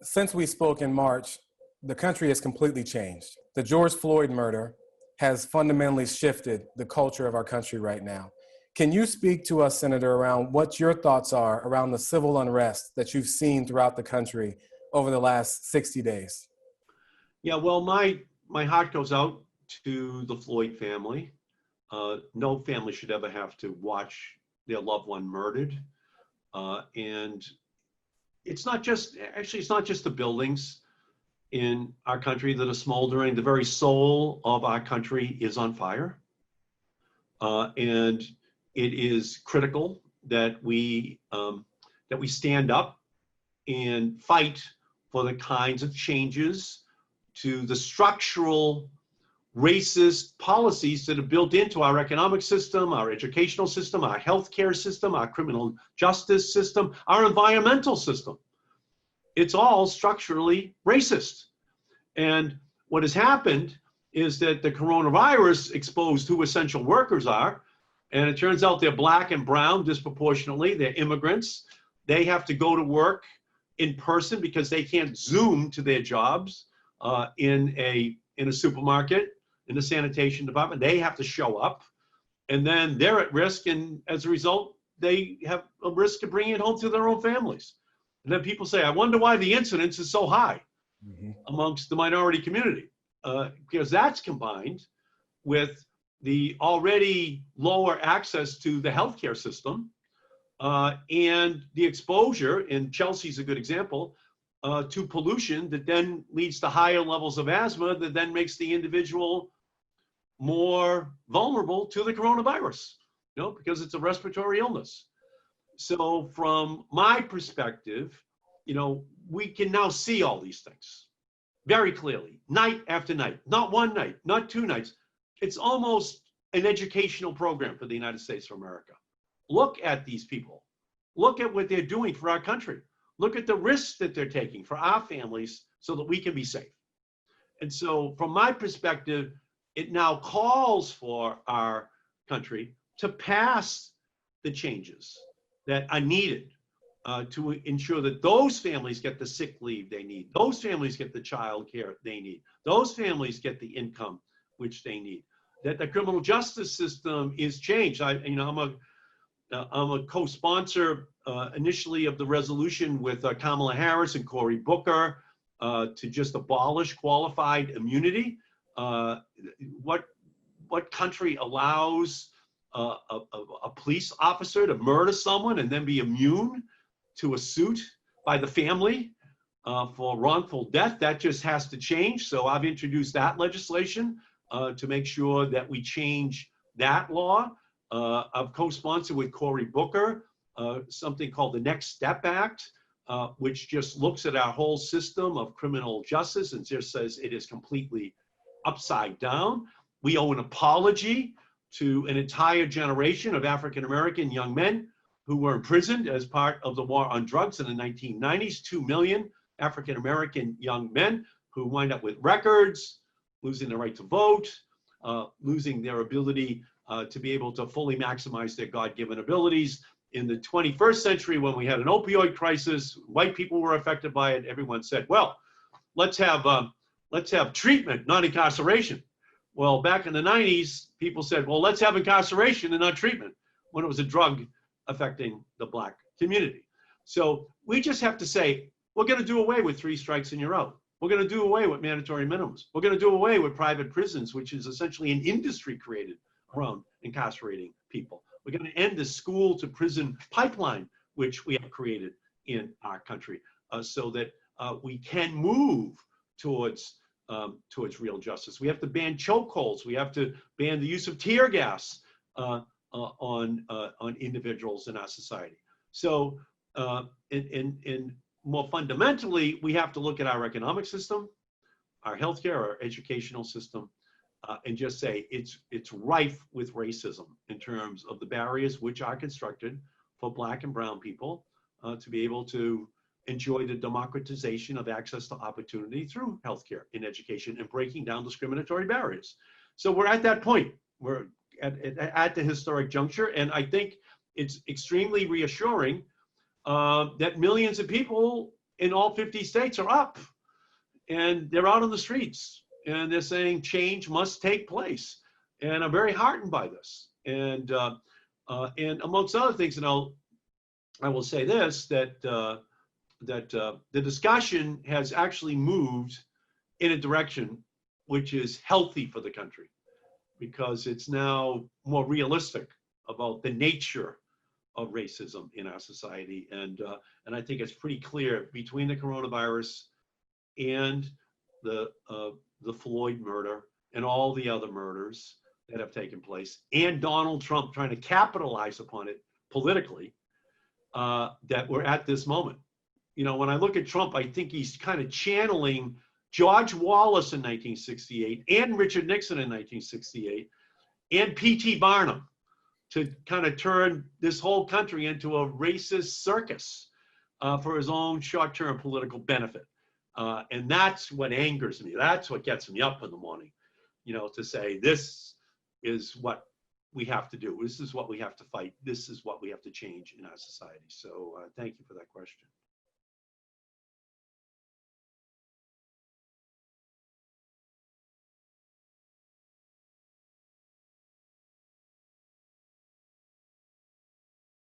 Since we spoke in March, the country has completely changed. The George Floyd murder has fundamentally shifted the culture of our country right now. Can you speak to us, Senator, around what your thoughts are around the civil unrest that you've seen throughout the country over the last 60 days? Yeah, well, my heart goes out to the Floyd family. No family should ever have to watch their loved one murdered. And it's not just the buildings in our country that are smoldering. The very soul of our country is on fire. And it is critical that we stand up and fight for the kinds of changes to the structural racist policies that are built into our economic system, our educational system, our healthcare system, our criminal justice system, our environmental system. It's all structurally racist. And what has happened is that the coronavirus exposed who essential workers are, and it turns out they're Black and brown disproportionately. They're immigrants. They have to go to work in person because they can't Zoom to their jobs in a supermarket, in the sanitation department. They have to show up, and then they're at risk, and as a result, they have a risk of bringing it home to their own families. And then people say, I wonder why the incidence is so high amongst the minority community, because that's combined with the already lower access to the healthcare system and the exposure, and Chelsea's a good example, to pollution that then leads to higher levels of asthma that then makes the individual more vulnerable to the coronavirus, because it's a respiratory illness. So from my perspective, we can now see all these things very clearly, night after night, not one night, not two nights. It's almost an educational program for the United States of America. Look at these people. Look at what they're doing for our country. Look at the risks that they're taking for our families so that we can be safe. And so from my perspective, it now calls for our country to pass the changes that are needed to ensure that those families get the sick leave they need, those families get the child care they need, those families get the income which they need, that the criminal justice system is changed. I'm a co-sponsor initially of the resolution with Kamala Harris and Cory Booker to just abolish qualified immunity. What country allows a police officer to murder someone and then be immune to a suit by the family for wrongful death? That just has to change. So I've introduced that legislation to make sure that we change that law. I've co-sponsored with Cory Booker something called the Next Step Act, which just looks at our whole system of criminal justice and just says it is completely upside down. We owe an apology to an entire generation of African-American young men who were imprisoned as part of the war on drugs in the 1990s. 2 million African-American young men who wind up with records, losing their right to vote, losing their ability to be able to fully maximize their God-given abilities. In the 21st century, when we had an opioid crisis, white people were affected by it. Everyone said, well, let's have treatment, not incarceration. Well, back in the 90s, people said, well, let's have incarceration and not treatment, when it was a drug affecting the Black community. So we just have to say, we're going to do away with 3 strikes and you're out. We're going to do away with mandatory minimums. We're going to do away with private prisons, which is essentially an industry created around incarcerating people. We're going to end the school to prison pipeline, which we have created in our country, so that we can move towards real justice. We have to ban chokeholds. We have to ban the use of tear gas on individuals in our society. So, and more fundamentally, we have to look at our economic system, our healthcare, our educational system, and just say it's rife with racism in terms of the barriers which are constructed for Black and brown people to be able to enjoy the democratization of access to opportunity through healthcare and education and breaking down discriminatory barriers. So we're at that point. We're at the historic juncture, and I think it's extremely reassuring that millions of people in all 50 states are up, and they're out on the streets, and they're saying change must take place. And I'm very heartened by this. And amongst other things, and I will say this, that the discussion has actually moved in a direction which is healthy for the country, because it's now more realistic about the nature of racism in our society. And I think it's pretty clear between the coronavirus and the Floyd murder and all the other murders that have taken place, and Donald Trump trying to capitalize upon it politically, that we're at this moment. You know, when I look at Trump, I think he's kind of channeling George Wallace in 1968 and Richard Nixon in 1968 and P.T. Barnum to kind of turn this whole country into a racist circus for his own short-term political benefit. And that's what angers me. That's what gets me up in the morning, you know, to say this is what we have to do. This is what we have to fight. This is what we have to change in our society. So thank you for that question.